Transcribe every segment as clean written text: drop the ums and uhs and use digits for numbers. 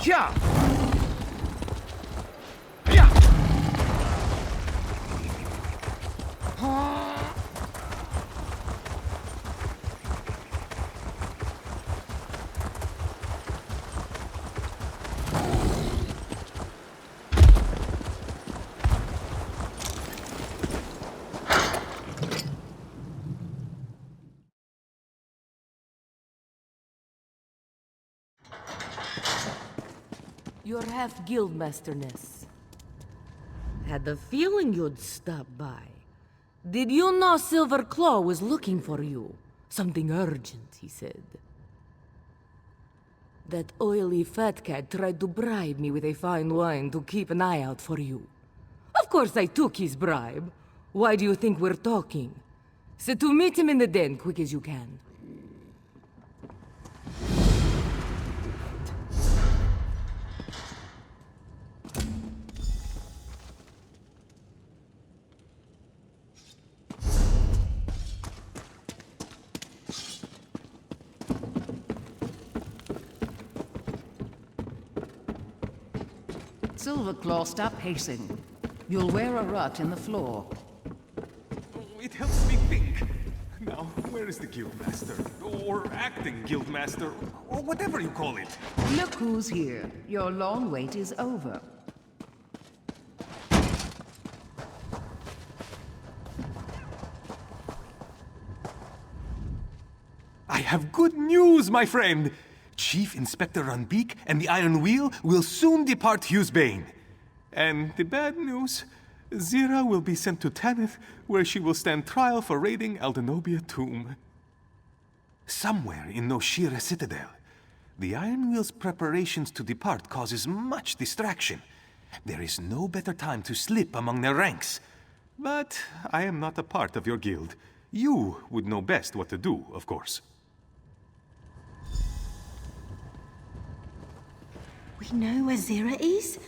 Yeah! Yeah! You're half guildmasterness. Had the feeling you'd stop by. Did you know Silver Claw was looking for you? Something urgent, he said. That oily fat cat tried to bribe me with a fine wine to keep an eye out for you. Of course I took his bribe. Why do you think we're talking? So to meet him in the den, quick as you can. Silverclaw, stop pacing. You'll wear a rut in the floor. It helps me think. Now, where is the Guildmaster? Or acting Guildmaster? Or whatever you call it. Look who's here. Your long wait is over. I have good news, my friend! Chief Inspector Runbeak and the Iron Wheel will soon depart Hughesbane. And the bad news, Zira will be sent to Tanith, where she will stand trial for raiding Aldenobia Tomb. Somewhere in Noshira Citadel, the Iron Wheel's preparations to depart causes much distraction. There is no better time to slip among their ranks. But I am not a part of your guild. You would know best what to do, of course. We know where Zira is?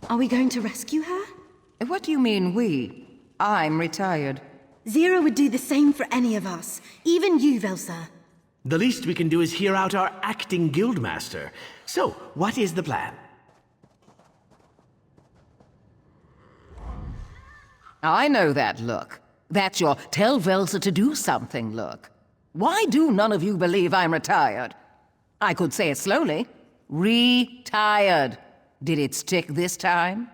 Are we going to rescue her? What do you mean, we? I'm retired. Zira would do the same for any of us. Even you, Velsa. The least we can do is hear out our acting guildmaster. So, what is the plan? I know that look. That's your tell Velsa to do something look. Why do none of you believe I'm retired? I could say it slowly. Retired. Did it stick this time?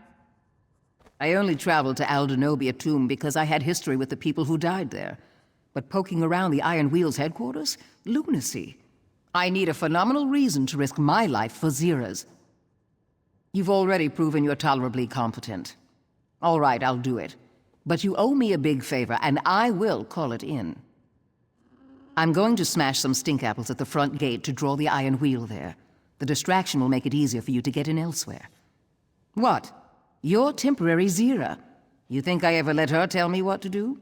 I only traveled to Aldenobia Tomb because I had history with the people who died there. But poking around the Iron Wheel's headquarters? Lunacy. I need a phenomenal reason to risk my life for Zira's. You've already proven you're tolerably competent. All right, I'll do it. But you owe me a big favor, and I will call it in. I'm going to smash some stink apples at the front gate to draw the Iron Wheel there. The distraction will make it easier for you to get in elsewhere. What? You're temporary Zira. You think I ever let her tell me what to do?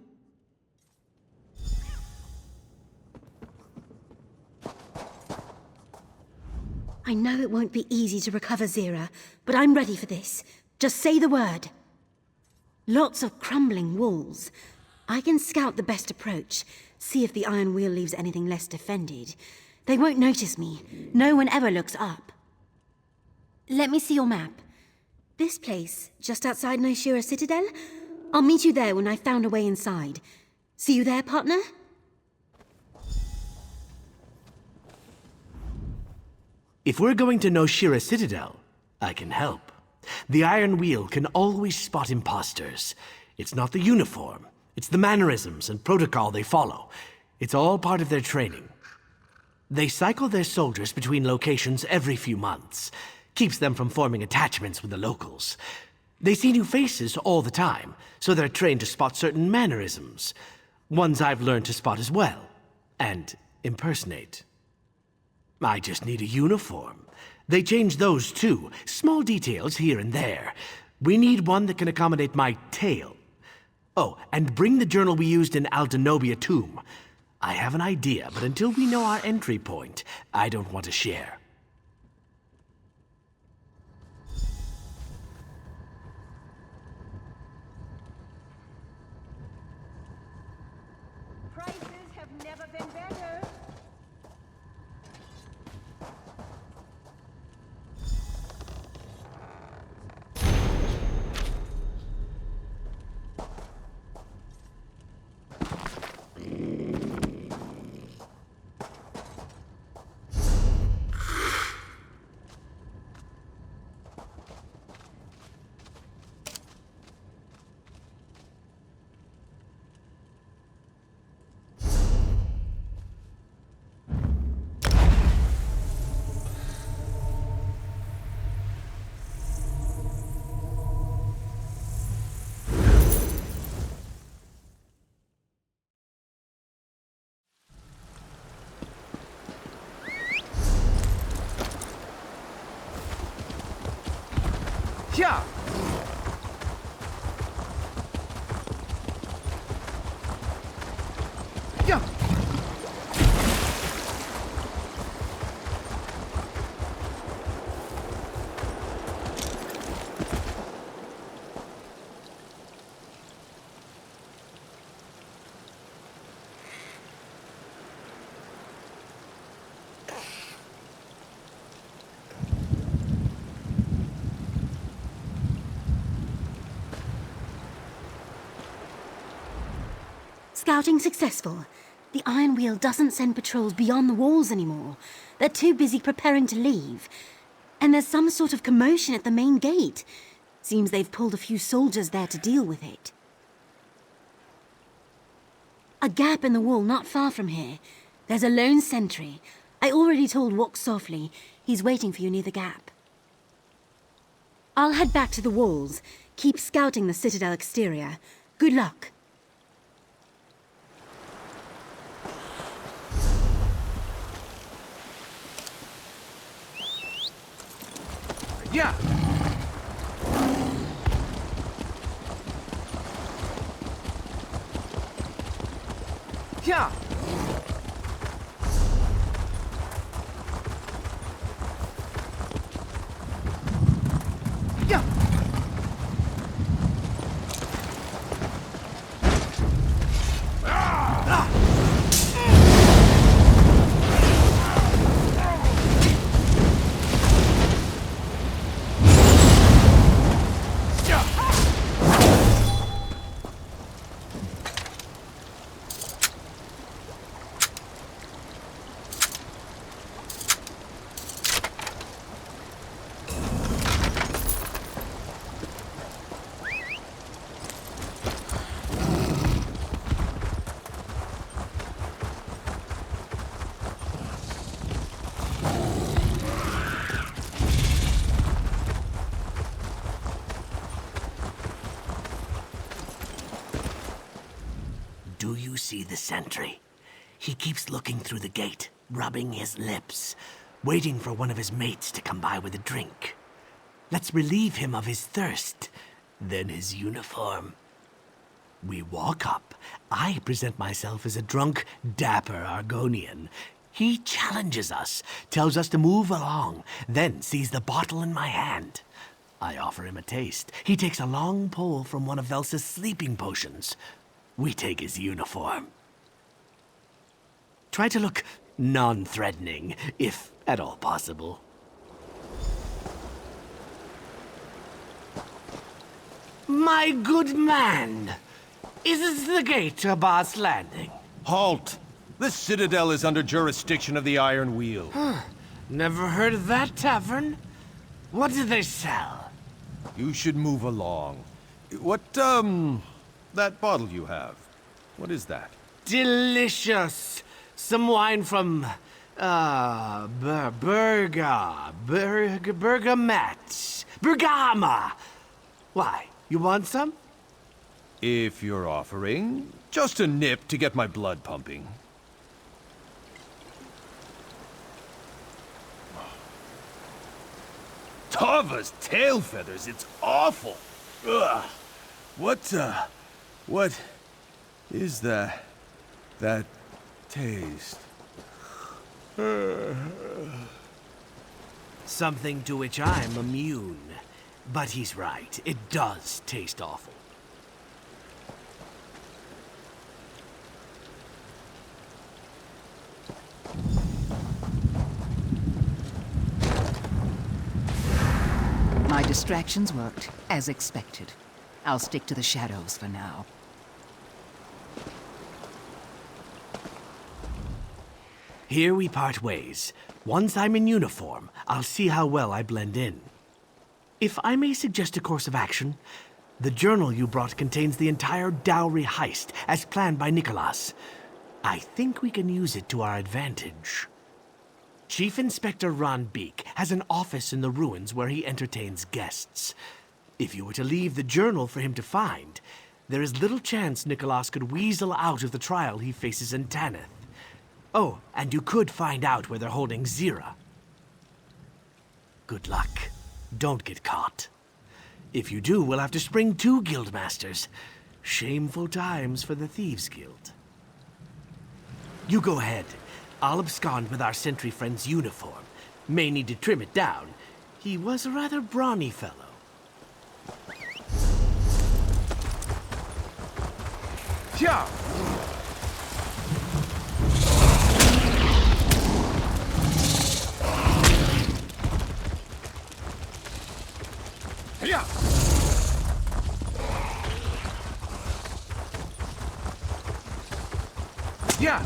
I know it won't be easy to recover Zira, but I'm ready for this. Just say the word. Lots of crumbling walls. I can scout the best approach, see if the Iron Wheel leaves anything less defended. They won't notice me. No one ever looks up. Let me see your map. This place, just outside Noshira Citadel? I'll meet you there when I've found a way inside. See you there, partner? If we're going to Noshira Citadel, I can help. The Iron Wheel can always spot imposters. It's not the uniform. It's the mannerisms and protocol they follow. It's all part of their training. They cycle their soldiers between locations every few months. Keeps them from forming attachments with the locals. They see new faces all the time, so they're trained to spot certain mannerisms. Ones I've learned to spot as well. And impersonate. I just need a uniform. They change those too. Small details here and there. We need one that can accommodate my tail. Oh, and bring the journal we used in Aldenobia Tomb. I have an idea, but until we know our entry point, I don't want to share. Prices have never been better. Yeah. Yeah. Scouting successful. The Iron Wheel doesn't send patrols beyond the walls anymore. They're too busy preparing to leave. And there's some sort of commotion at the main gate. Seems they've pulled a few soldiers there to deal with it. A gap in the wall not far from here. There's a lone sentry. I already told Walk Softly. He's waiting for you near the gap. I'll head back to the walls. Keep scouting the Citadel exterior. Good luck. Yeah. Yeah. Yeah. Do you see the sentry? He keeps looking through the gate, rubbing his lips, waiting for one of his mates to come by with a drink. Let's relieve him of his thirst, then his uniform. We walk up. I present myself as a drunk, dapper Argonian. He challenges us, tells us to move along, then sees the bottle in my hand. I offer him a taste. He takes a long pull from one of Velsa's sleeping potions. We take his uniform. Try to look non-threatening, if at all possible. My good man, is this the gate to Boss Landing? Halt! The Citadel is under jurisdiction of the Iron Wheel. Never heard of that tavern. What do they sell? You should move along. What, that bottle you have, what is that? Delicious. Some wine from, Bergama. Why, you want some? If you're offering, just a nip to get my blood pumping. Tava's tail feathers, it's awful! Ugh. What is that taste? Something to which I'm immune. But he's right, it does taste awful. My distractions worked, as expected. I'll stick to the shadows for now. Here we part ways. Once I'm in uniform, I'll see how well I blend in. If I may suggest a course of action, the journal you brought contains the entire dowry heist, as planned by Nicholas. I think we can use it to our advantage. Chief Inspector Ron Beek has an office in the ruins where he entertains guests. If you were to leave the journal for him to find, there is little chance Nicholas could weasel out of the trial he faces in Tanith. Oh, and you could find out where they're holding Zira. Good luck. Don't get caught. If you do, we'll have to spring 2 guildmasters. Shameful times for the Thieves Guild. You go ahead. I'll abscond with our sentry friend's uniform. May need to trim it down. He was a rather brawny fellow. Yeah. Yeah. Yeah.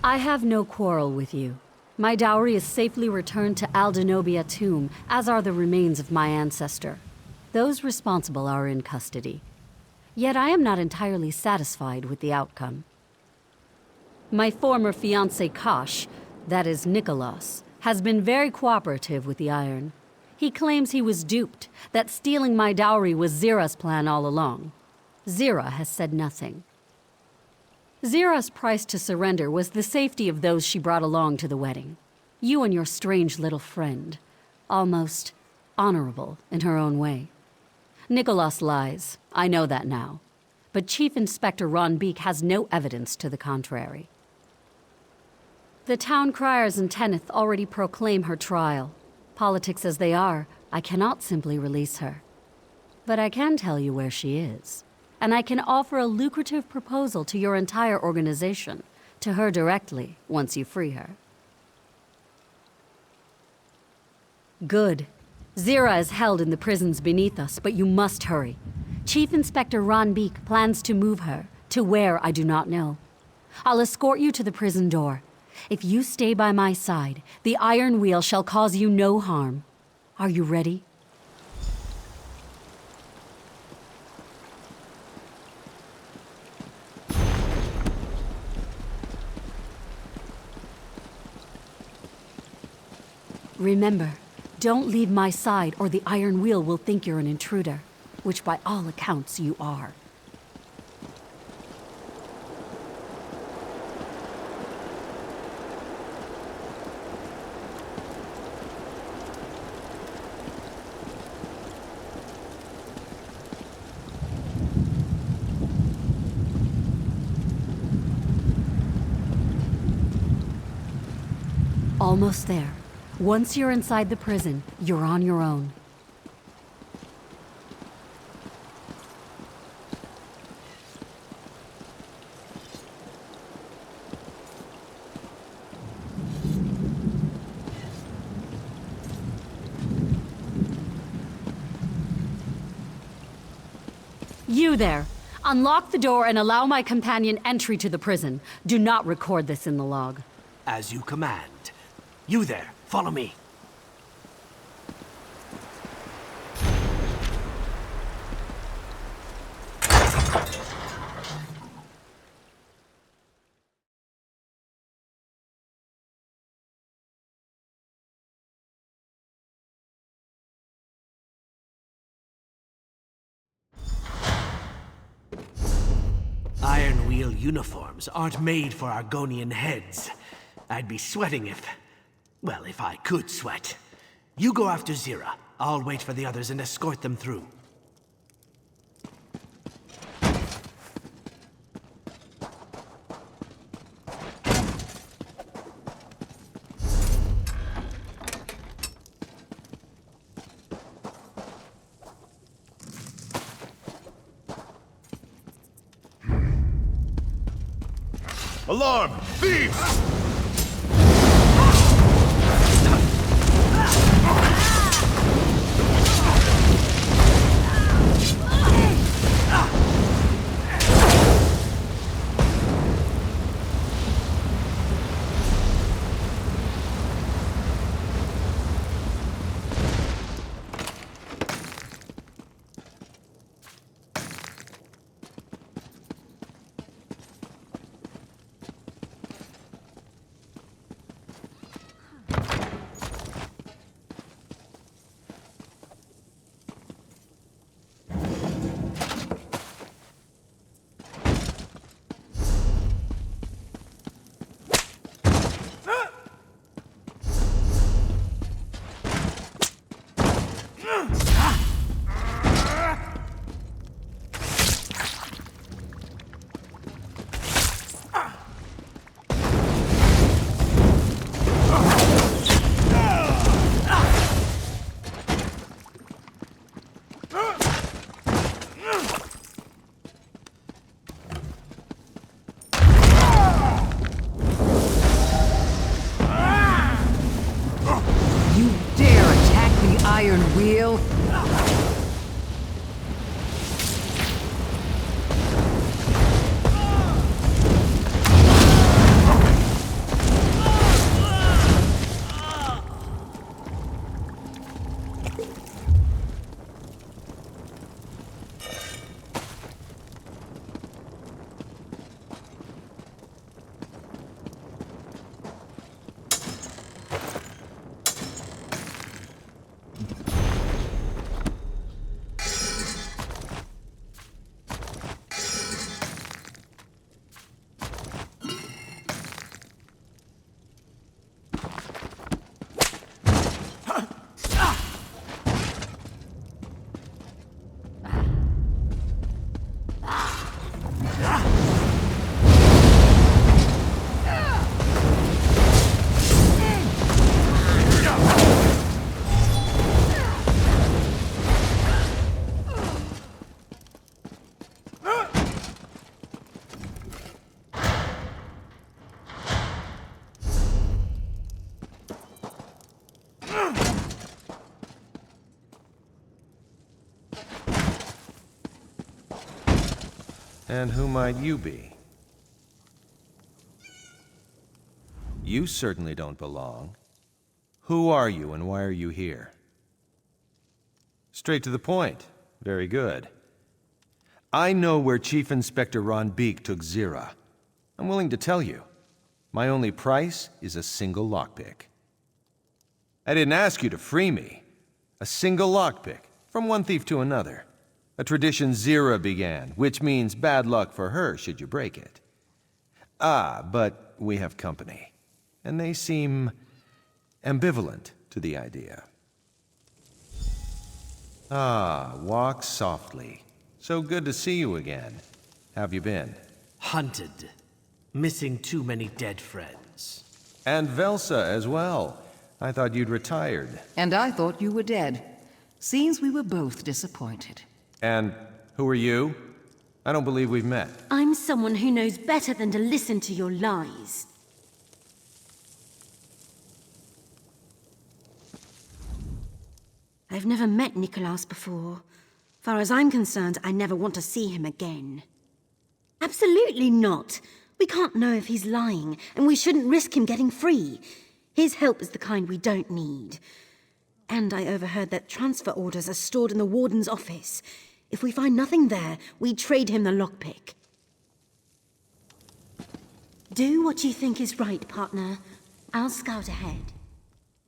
I have no quarrel with you. My dowry is safely returned to Aldenobia tomb, as are the remains of my ancestor. Those responsible are in custody. Yet I am not entirely satisfied with the outcome. My former fiancé Kosh, that is Nicholas, has been very cooperative with the Iron. He claims he was duped, that stealing my dowry was Zira's plan all along. Zira has said nothing. Zira's price to surrender was the safety of those she brought along to the wedding. You and your strange little friend. Almost honorable in her own way. Nicholas lies, I know that now. But Chief Inspector Ron Beek has no evidence to the contrary. The town criers in Tenneth already proclaim her trial. Politics as they are, I cannot simply release her. But I can tell you where she is. And I can offer a lucrative proposal to your entire organization, to her directly, once you free her. Good. Zira is held in the prisons beneath us, but you must hurry. Chief Inspector Ron Beek plans to move her, to where I do not know. I'll escort you to the prison door. If you stay by my side, the Iron Wheel shall cause you no harm. Are you ready? Remember, don't leave my side or the Iron Wheel will think you're an intruder, which by all accounts you are. Almost there. Once you're inside the prison, you're on your own. You there! Unlock the door and allow my companion entry to the prison. Do not record this in the log. As you command. You there, follow me. Iron Wheel uniforms aren't made for Argonian heads. I'd be sweating if... well, if I could sweat. You go after Zira. I'll wait for the others and escort them through. Alarm! Thieves! Iron Wheel? And who might you be? You certainly don't belong. Who are you and why are you here? Straight to the point. Very good. I know where Chief Inspector Ron Beek took Zira. I'm willing to tell you. My only price is a single lockpick. I didn't ask you to free me. A single lockpick, from one thief to another. A tradition Zira began, which means bad luck for her should you break it. Ah, but we have company, and they seem ambivalent to the idea. Ah, walk softly. So good to see you again. Have you been? Hunted. Missing too many dead friends. And Velsa as well. I thought you'd retired. And I thought you were dead. Seems we were both disappointed. And who are you? I don't believe we've met. I'm someone who knows better than to listen to your lies. I've never met Nicholas before. Far as I'm concerned, I never want to see him again. Absolutely not. We can't know if he's lying, and we shouldn't risk him getting free. His help is the kind we don't need. And I overheard that transfer orders are stored in the warden's office. If we find nothing there, we trade him the lockpick. Do what you think is right, partner. I'll scout ahead.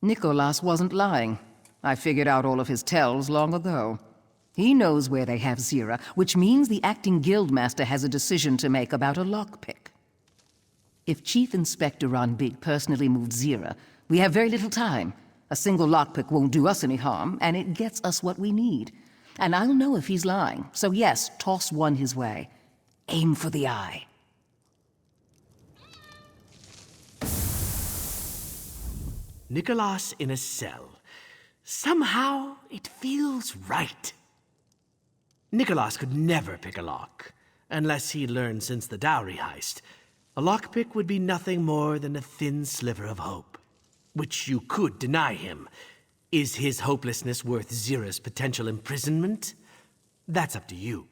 Nicholas wasn't lying. I figured out all of his tells long ago. He knows where they have Zira, which means the acting guildmaster has a decision to make about a lockpick. If Chief Inspector Ron Big personally moved Zira, we have very little time. A single lockpick won't do us any harm, and it gets us what we need. And I'll know if he's lying, so yes, toss one his way. Aim for the eye. Nicholas in a cell. Somehow, it feels right. Nicholas could never pick a lock, unless he learned since the dowry heist. A lockpick would be nothing more than a thin sliver of hope, which you could deny him. Is his hopelessness worth Zira's potential imprisonment? That's up to you.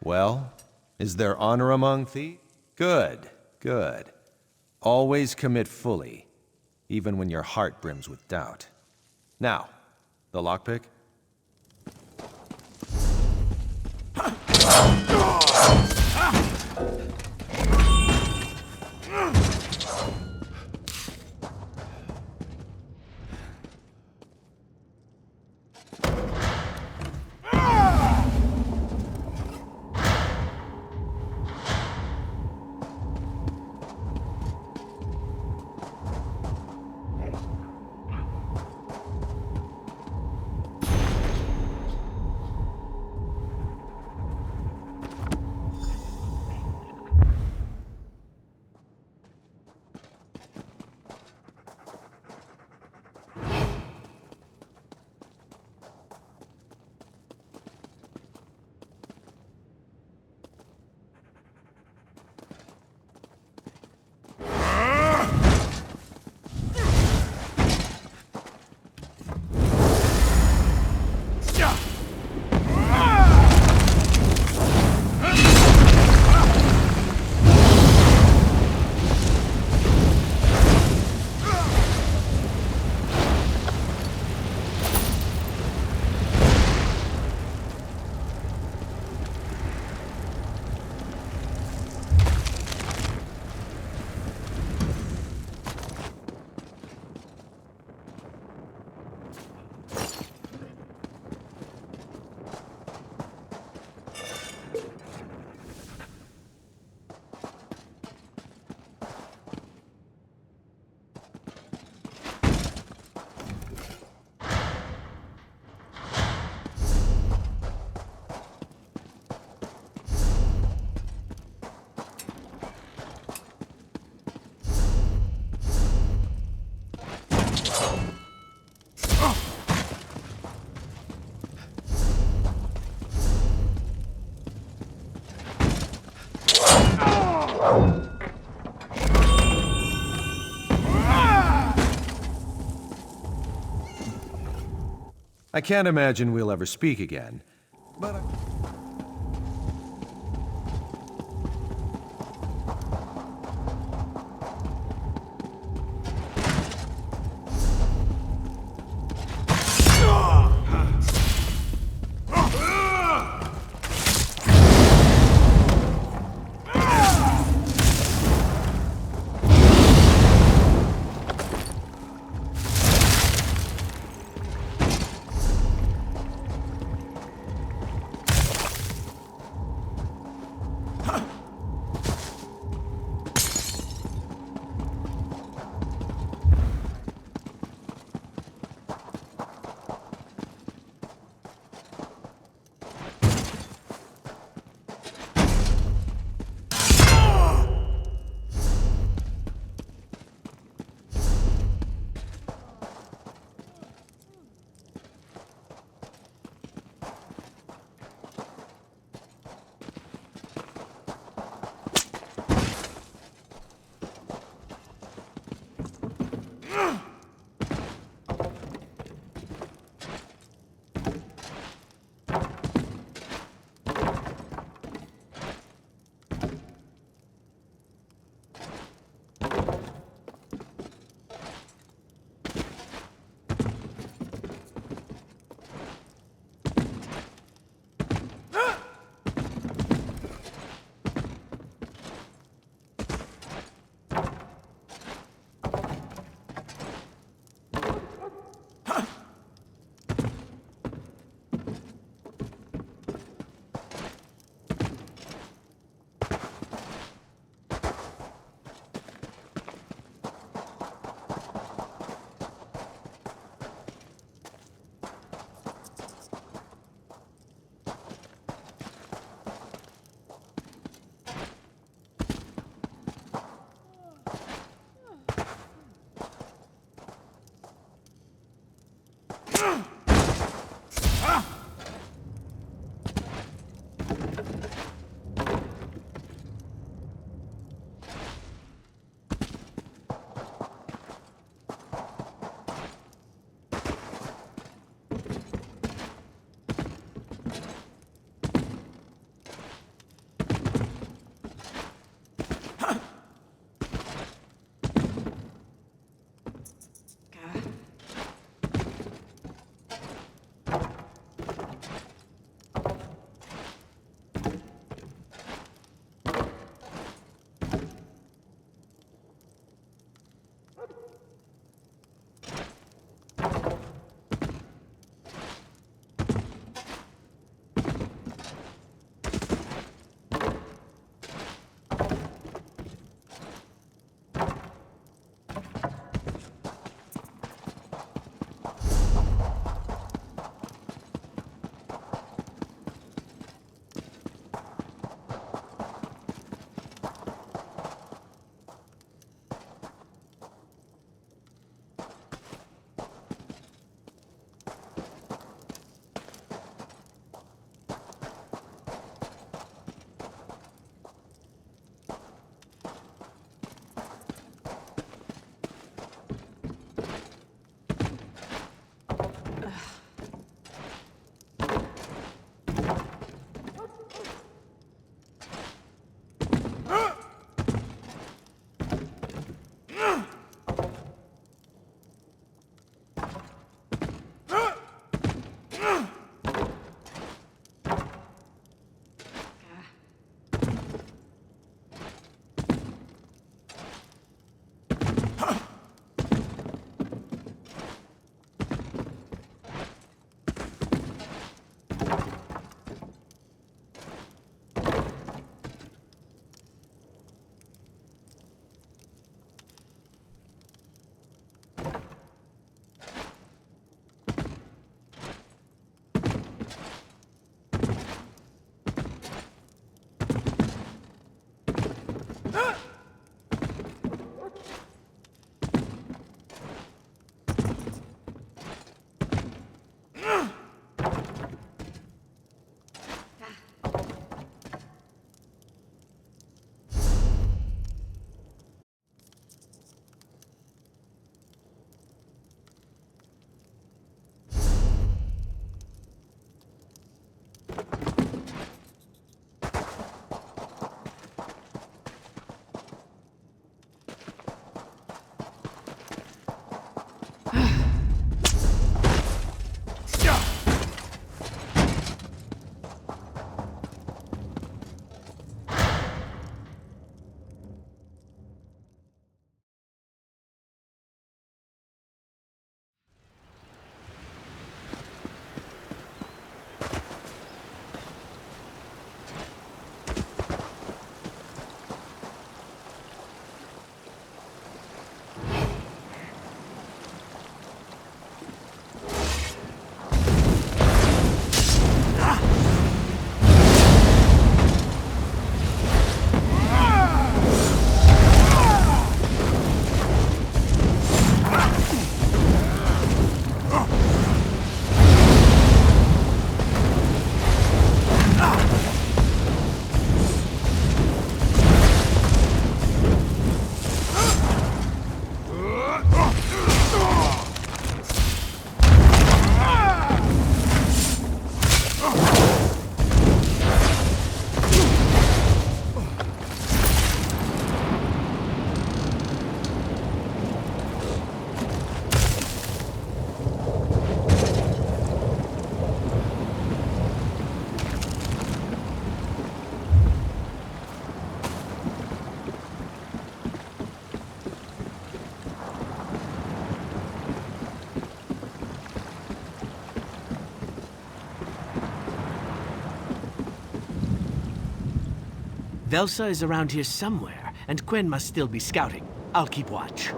Well, is there honor among thieves? Good, good. Always commit fully, even when your heart brims with doubt. Now, the lockpick? I can't imagine we'll ever speak again, but Velsa is around here somewhere, and Quen must still be scouting. I'll keep watch.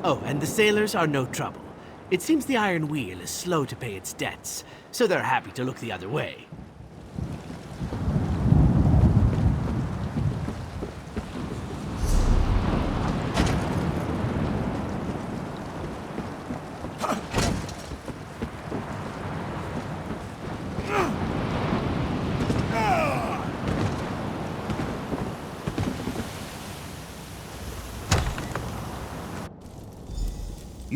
Oh, and the sailors are no trouble. It seems the Iron Wheel is slow to pay its debts, so they're happy to look the other way.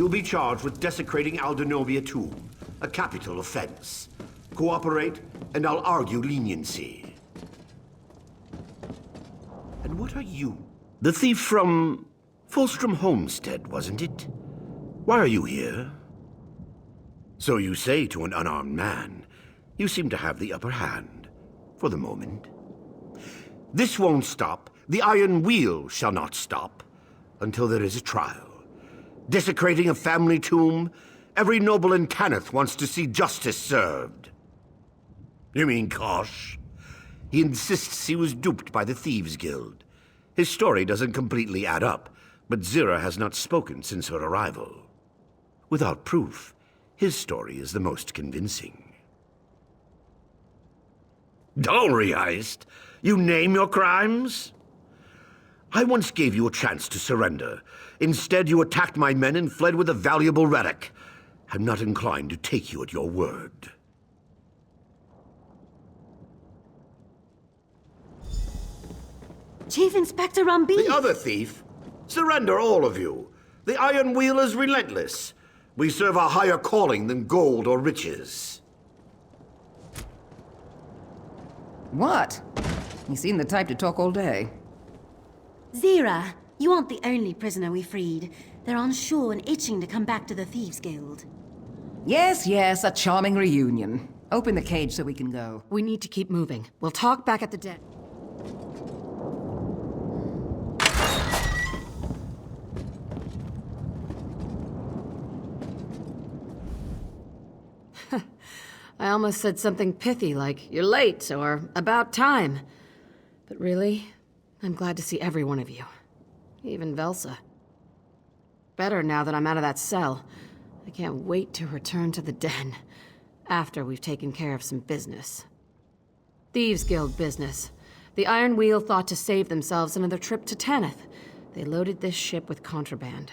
You'll be charged with desecrating Aldenobia Tomb, a capital offense. Cooperate, and I'll argue leniency. And what are you? The thief from Fulstrom Homestead, wasn't it? Why are you here? So you say to an unarmed man. You seem to have the upper hand, for the moment. This won't stop. The Iron Wheel shall not stop, until there is a trial. Desecrating a family tomb, every noble in Tanith wants to see justice served. You mean Kosh? He insists he was duped by the Thieves Guild. His story doesn't completely add up, but Zira has not spoken since her arrival. Without proof, his story is the most convincing. Dowry heist? You name your crimes? I once gave you a chance to surrender. Instead, you attacked my men and fled with a valuable relic. I'm not inclined to take you at your word. Chief Inspector Rumby! The other thief? Surrender, all of you. The Iron Wheel is relentless. We serve a higher calling than gold or riches. What? You seem the type to talk all day. Zira, you aren't the only prisoner we freed. They're on shore and itching to come back to the Thieves Guild. Yes, yes, a charming reunion. Open the cage so we can go. We need to keep moving. We'll talk back at the den. I almost said something pithy like, "You're late," or "About time." But really, I'm glad to see every one of you. Even Velsa. Better now that I'm out of that cell. I can't wait to return to the den, after we've taken care of some business. Thieves Guild business. The Iron Wheel thought to save themselves another trip to Tanith. They loaded this ship with contraband.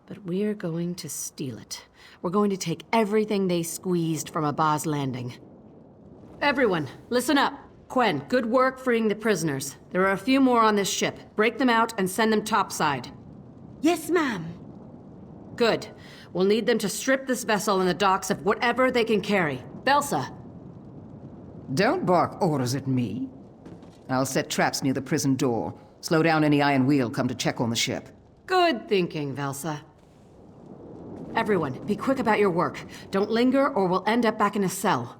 But we're going to steal it. We're going to take everything they squeezed from Abaz Landing. Everyone, listen up. Quen, good work freeing the prisoners. There are a few more on this ship. Break them out and send them topside. Yes, ma'am. Good. We'll need them to strip this vessel in the docks of whatever they can carry. Belsa. Don't bark orders at me. I'll set traps near the prison door. Slow down any Iron Wheel come to check on the ship. Good thinking, Velsa. Everyone, be quick about your work. Don't linger or we'll end up back in a cell.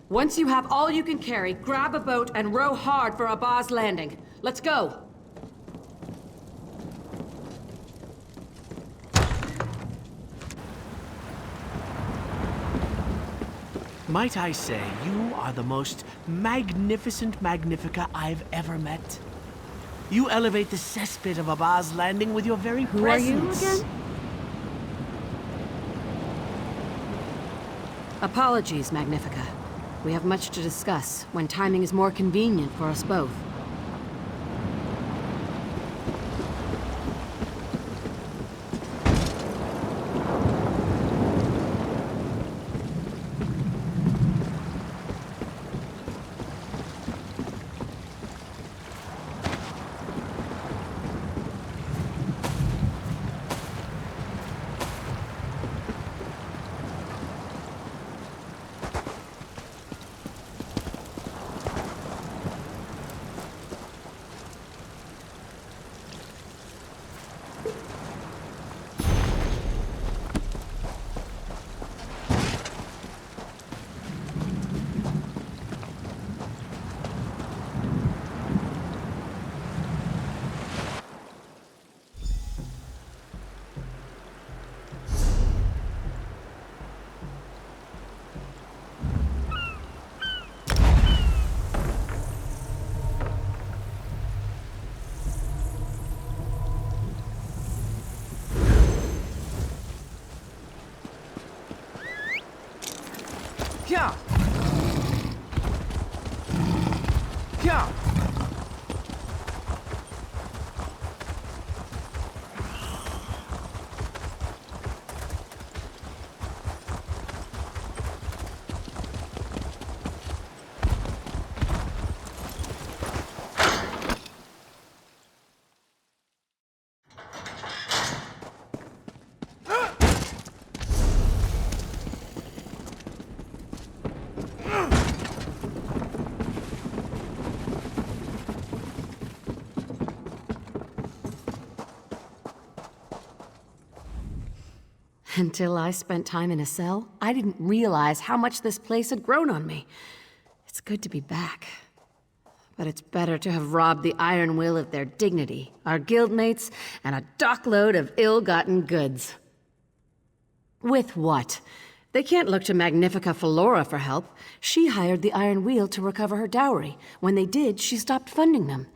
Once you have all you can carry, grab a boat and row hard for Abaz Landing. Let's go! Might I say, you are the most magnificent Magnifica I've ever met. You elevate the cesspit of Abaz Landing with your very Who are you presence. again? Apologies, Magnifica. We have much to discuss when timing is more convenient for us both. Yeah. Yeah. Until I spent time in a cell, I didn't realize how much this place had grown on me. It's good to be back. But it's better to have robbed the Iron Will of their dignity, our guildmates, and a dockload of ill-gotten goods. With what? They can't look to Magnifica Flora for help. She hired the Iron Wheel to recover her dowry. When they did, she stopped funding them.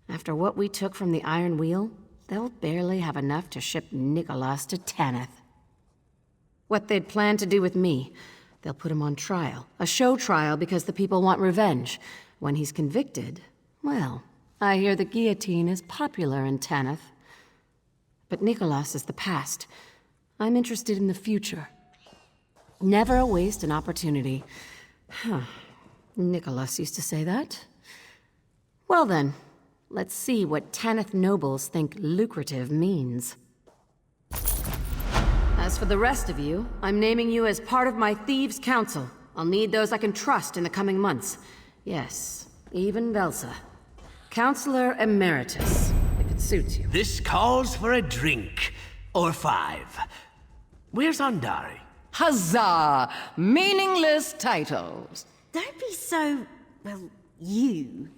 After what we took from the Iron Wheel, they'll barely have enough to ship Nicholas to Tanith. What they'd planned to do with me, they'll put him on trial. A show trial because the people want revenge. When he's convicted, well, I hear the guillotine is popular in Tanith. But Nicholas is the past. I'm interested in the future. Never waste an opportunity. Huh. Nicholas used to say that. Well then, let's see what Tanith nobles think lucrative means. As for the rest of you, I'm naming you as part of my Thieves' Council. I'll need those I can trust in the coming months. Yes, even Velsa. Counselor Emeritus, if it suits you. This calls for a drink. Or 5. Where's Andari? Huzzah! Meaningless titles. Don't be so, well, you.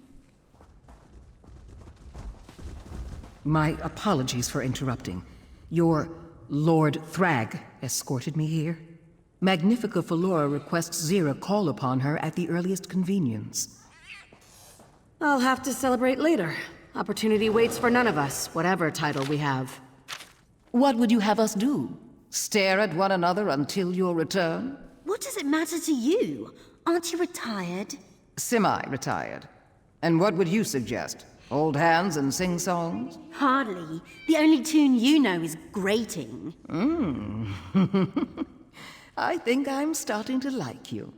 My apologies for interrupting. Your Lord Thrag escorted me here. Magnifica Flora requests Zira call upon her at the earliest convenience. I'll have to celebrate later. Opportunity waits for none of us, whatever title we have. What would you have us do? Stare at one another until your return? What does it matter to you? Aren't you retired? Semi-retired. And what would you suggest? Old hands and sing-songs? Hardly. The only tune you know is grating. I think I'm starting to like you.